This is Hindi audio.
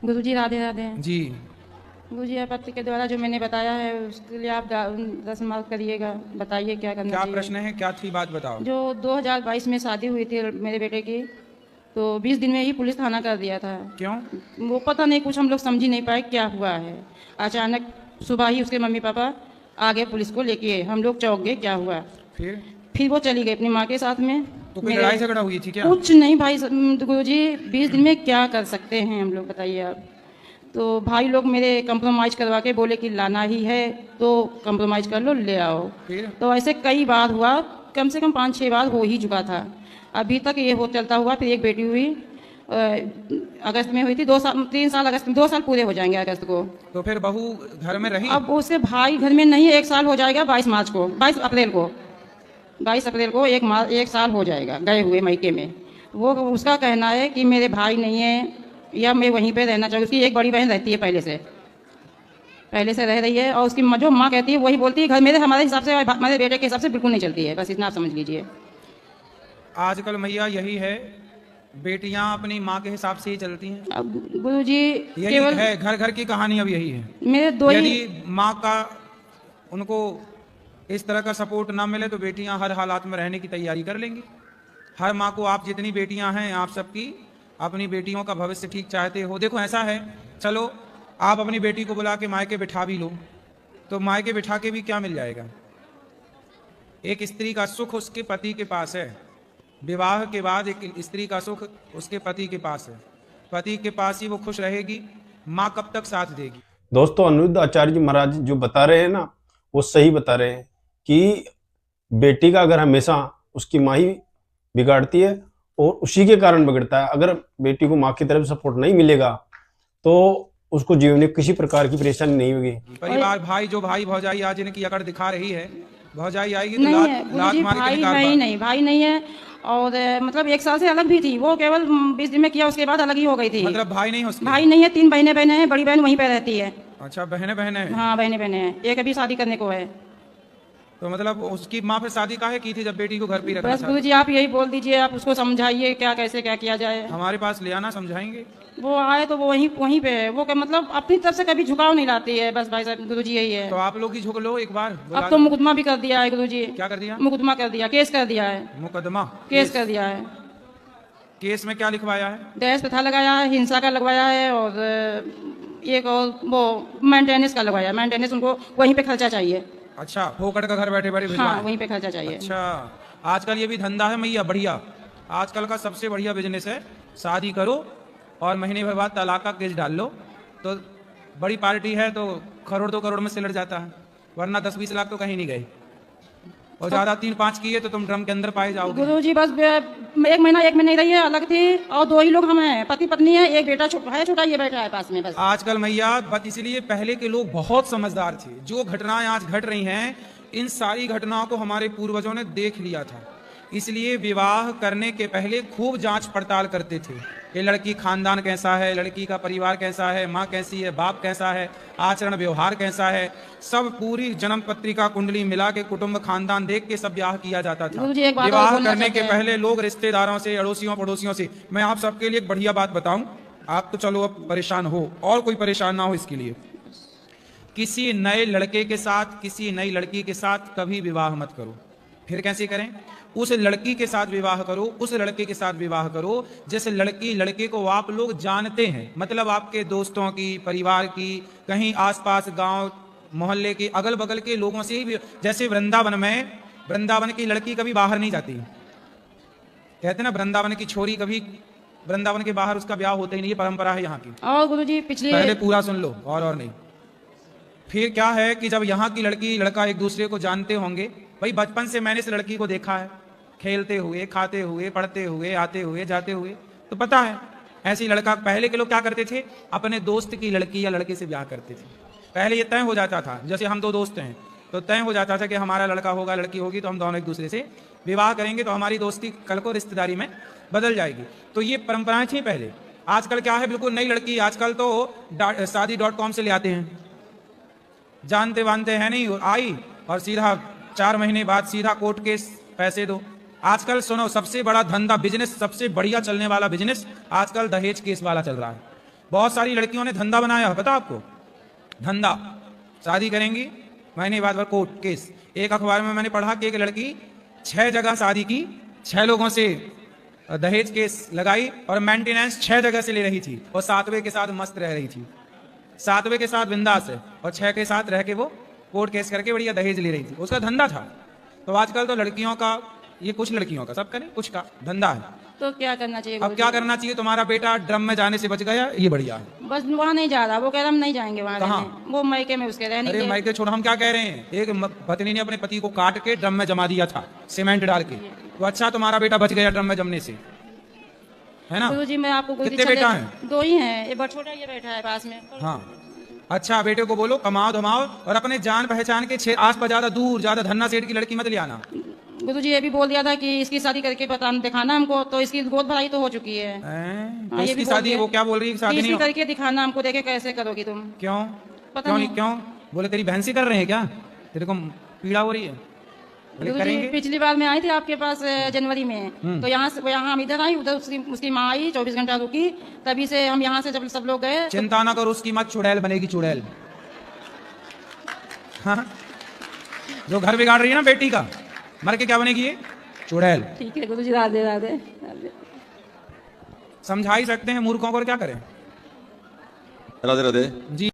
गुरुजी राधे राधे। जी। गुरुजी आपत्ति के द्वारा जो मैंने बताया है उसके लिए आप दस मार्क करिएगा। बताइए क्या करना क्या चाहिए। प्रश्न है, क्या थी बात बताओ। जो 2022 में शादी हुई थी मेरे बेटे की, तो 20 दिन में ही पुलिस थाना कर दिया था। क्यों? वो पता नहीं, कुछ हम लोग समझ ही नहीं पाए क्या हुआ है। अचानक सुबह ही उसके मम्मी पापा आ गए पुलिस को लेके, हम लोग चौंक गए क्या हुआ। फिर वो चली गई अपनी माँ के साथ में। तो कोई लड़ाई झगड़ा हुई थी क्या? कुछ नहीं भाई, गुरुजी 20 दिन में क्या कर सकते हैं हम लोग, बताइए आप। तो भाई लोग मेरे कंप्रोमाइज़ करवा के बोले कि लाना ही है तो कंप्रोमाइज़ कर लो, ले आओ। तो ऐसे कई बार हुआ, कम से कम 5-6 बार हो ही चुका था। अभी तक ये हो चलता हुआ। फिर एक बेटी हुई अगस्त में हुई थी। 2 साल 3 साल अगस्त में 2 साल पूरे हो जाएंगे अगस्त को। तो फिर बहू घर में रही? अब उसे भाई घर में नहीं, 1 साल हो जाएगा 22 मार्च को, 22 अप्रैल को, 22 अप्रैल को 1 साल हो जाएगा गए हुए मायके में। वो उसका कहना है कि मेरे भाई नहीं है या मैं वहीं पे रहना चाहूँ। उसकी एक बड़ी बहन रहती है, पहले से रह रही है, और उसकी जो माँ कहती है वही बोलती है। घर मेरे हमारे हिसाब से, हमारे बेटे के हिसाब से बिल्कुल नहीं चलती है। बस इतना आप समझ लीजिए। आजकल मैया यही है, बेटियां अपनी माँ के हिसाब से ही चलती हैं। अब गुरुजी यही केवल है, घर घर की कहानी अब यही है। मेरे दो ही यदि माँ का उनको इस तरह का सपोर्ट ना मिले तो बेटियां हर हालात में रहने की तैयारी कर लेंगी। हर माँ को, आप जितनी बेटियां हैं आप सबकी अपनी बेटियों का भविष्य ठीक चाहते हो। देखो ऐसा है, चलो आप अपनी बेटी को बुला के मायके बिठा भी लो तो मायके बिठा के भी क्या मिल जाएगा। एक स्त्री का सुख उसके पति के पास है। विवाह के बाद एक स्त्री का सुख उसके पति के पास है। पति के पास ही वो खुश रहेगी, माँ कब तक साथ देगी। दोस्तों, अनिरुद्ध आचार्य जी महाराज जो बता रहे हैं ना, वो सही बता रहे हैं कि बेटी का अगर हमेशा उसकी माँ ही बिगाड़ती है और उसी के कारण बिगड़ता है। अगर बेटी को माँ की तरफ सपोर्ट नहीं मिलेगा तो उसको जीवन में किसी प्रकार की परेशानी नहीं होगी। परिवार, भाई, जो भाई भौजाई आज इनकी अकड़ दिखा रही है, भौजाई आएगी तो नहीं लात है लात गुरुजी, मार के भाई निकाल नहीं, बाहर। नहीं भाई नहीं है। और मतलब 1 साल से अलग भी थी वो, केवल 20 दिन में किया, उसके बाद अलग ही हो गई थी। मतलब भाई नहीं उसकी? भाई नहीं है, 3 बहनें हैं, बड़ी बहन वहीं पे रहती है। अच्छा, बहनें हैं। हाँ बहनें हैं, एक अभी शादी करने को है। तो मतलब उसकी माँ फिर शादी काहे की थी जब बेटी को घर पे ही रखना बस था? गुरुजी आप यही बोल दीजिए, आप उसको समझाइए क्या कैसे क्या किया जाए। हमारे पास ले आना, समझाएंगे। वो आए तो वो वहीं पे है। वो मतलब अपनी तरफ से कभी झुकाव नहीं लाती है। बस भाई साहब गुरुजी यही है। तो आप लोग ही झुक लो एक बार। अब तो मुकदमा भी कर दिया है गुरुजी। क्या कर दिया? मुकदमा कर दिया, केस कर दिया है। मुकदमा? केस कर दिया है। केस में क्या लिखवाया है? दहेज प्रथा लगाया है, हिंसा का लगवाया है, और एक और वो मेंटेनेंस का लगवाया है। मेंटेनेंस उनको वहीं पे खर्चा चाहिए। अच्छा, फोकट का घर बैठे बैठे हाँ भिजवाएं। वहीं पे खर्चा चाहिए। अच्छा, आजकल ये भी धंधा है मैया, बढ़िया। आजकल का सबसे बढ़िया बिजनेस है, शादी करो और महीने भर बाद तलाक का केस डाल लो तो बड़ी पार्टी है तो करोड़ 2 करोड़ में सिलट जाता है, वरना 10-20 लाख तो कहीं नहीं गए। और ज्यादा 3-5 किए तो तुम ड्रम के अंदर पाए जाओगे। गुरुजी बस 1 महीना ही रही है, अलग थी, और 2 ही लोग हम हैं, पति पत्नी है, एक बेटा है छोटा, ये बैठा है पास में बस। आजकल मैया बस इसलिए पहले के लोग बहुत समझदार थे। जो घटनाएं आज घट रही हैं, इन सारी घटनाओं को हमारे पूर्वजों ने देख लिया था, इसलिए विवाह करने के पहले खूब जांच पड़ताल करते थे। ये लड़की खानदान कैसा है, लड़की का परिवार कैसा है, माँ कैसी है, बाप कैसा है, आचरण व्यवहार कैसा है, सब पूरी जन्म पत्रिका कुंडली मिला के कुटुंब खानदान देख के सब ब्याह किया जाता था। विवाह करने के पहले लोग रिश्तेदारों से, अड़ोसियों पड़ोसियों से, मैं आप सबके लिए एक बढ़िया बात बताऊं, आप तो चलो अब परेशान हो और कोई परेशान ना हो इसके लिए, किसी नए लड़के के साथ, किसी नई लड़की के साथ कभी विवाह मत करो। फिर कैसे करें? उस लड़की के साथ विवाह करो, उस लड़के के साथ विवाह करो जैसे लड़की लड़के को आप लोग जानते हैं, मतलब आपके दोस्तों की, परिवार की, कहीं आसपास गांव मोहल्ले के अगल बगल के लोगों से ही। जैसे वृंदावन की लड़की कभी बाहर नहीं जाती, कहते ना वृंदावन की छोरी कभी वृंदावन के बाहर उसका ब्याह होता ही नहीं, ये परंपरा है यहाँ की। और गुरुजी पिछले पहले पूरा सुन लो और नहीं। फिर क्या है कि जब यहाँ की लड़की लड़का एक दूसरे को जानते होंगे, भाई बचपन से मैंने इस लड़की को देखा है, खेलते हुए, खाते हुए, पढ़ते हुए, आते हुए, जाते हुए, तो पता है ऐसी लड़का। पहले के लोग क्या करते थे, अपने दोस्त की लड़की या लड़के से ब्याह करते थे। पहले ये तय हो जाता था, जैसे हम 2 दोस्त हैं तो तय हो जाता था कि हमारा लड़का होगा, लड़की होगी, तो हम दोनों एक दूसरे से विवाह करेंगे, तो हमारी दोस्ती कल को रिश्तेदारी में बदल जाएगी। तो ये परंपराएं थी पहले। आजकल क्या है, बिल्कुल नई लड़की, आजकल तो शादी.com से ले आते हैं, जानते वानते हैं नहीं, आई और सीधा 4 महीने बाद सीधा कोर्ट केस, पैसे दो। आजकल सुनो, सबसे बड़ा धंधा, बिजनेस, सबसे बढ़िया चलने वाला बिजनेस आजकल दहेज केस वाला चल रहा है। बहुत सारी लड़कियों ने धंधा बनाया है, पता आपको? धंधा, शादी करेंगी, महीने बाद भर कोर्ट केस। एक अखबार में मैंने पढ़ा कि एक लड़की 6 जगह शादी की, 6 लोगों से दहेज केस लगाई और मेंटेनेंस 6 जगह से ले रही थी, और 7वें के साथ मस्त रह रही थी। 7वें के साथ बिंदास है और 6 के साथ रह के वो कोर्ट केस करके बढ़िया दहेज ले रही थी। उसका धंधा था। तो आजकल तो लड़कियों का, ये कुछ लड़कियों का, सबका नहीं, कुछ का धंधा है। तो क्या करना चाहिए? अब क्या करना चाहिए? तुम्हारा बेटा ड्रम में जाने से बच गया, ये बढ़िया है। बस वहाँ नहीं जा रहा, वो कह रहा हम नहीं जाएंगे वहाँ कहाँ? रहने। वो मायके में उसके रहने अरे के। माइके छोड़, हम क्या कह रहे हैं, एक पत्नी ने अपने पति को काट के ड्रम में जमा दिया था सीमेंट डाल के, तो अच्छा तुम्हारा बेटा बच गया ड्रम में जमने से, है ना? गुरुजी मैं आपको कोई कितने दीक्षा बेटा दे- हैं? 2 ही हैं, ये बड़ा छोटा ये बैठा है पास में। हाँ, अच्छा बेटे को बोलो कमाओ धमाओ, और अपने जान पहचान के आस पास ज्यादा दूर, ज्यादा धन्ना सेठ की लड़की मत ले आना। गुरुजी ये भी बोल दिया था कि इसकी शादी करके पता दिखाना हमको, तो इसकी गोद भराई तो हो चुकी है। तो ये इसकी भी बोल शादी, दिया। वो क्या बोल रही है कि शादी इसकी नहीं हो? करके दिखाना हमको, देखे कैसे करोगी तुम। क्यों? पता क्यों नहीं? नहीं। क्यों बोले? तेरी बहन से कर रहे हैं क्या? तेरे को पीड़ा हो रही है? बोले गुरुजी करेंगे। पिछली बार मैं आई थी आपके पास जनवरी में, तो यहाँ से यहाँ हम इधर आई, उधर उसकी माँ आई, 24 घंटा रुकी, तभी से हम यहाँ से जब सब लोग गए। चिंता ना करो, उसकी मत चुड़ैल बनेगी, चुड़ैल। हाँ, जो घर बिगाड़ रही है ना बेटी का, मर के क्या बनेगी ये? चुड़ैल। ठीक है गुरुजी, राधे राधे राधे। समझा ही सकते हैं मूर्खों को, और क्या करें? राधे राधे। जी।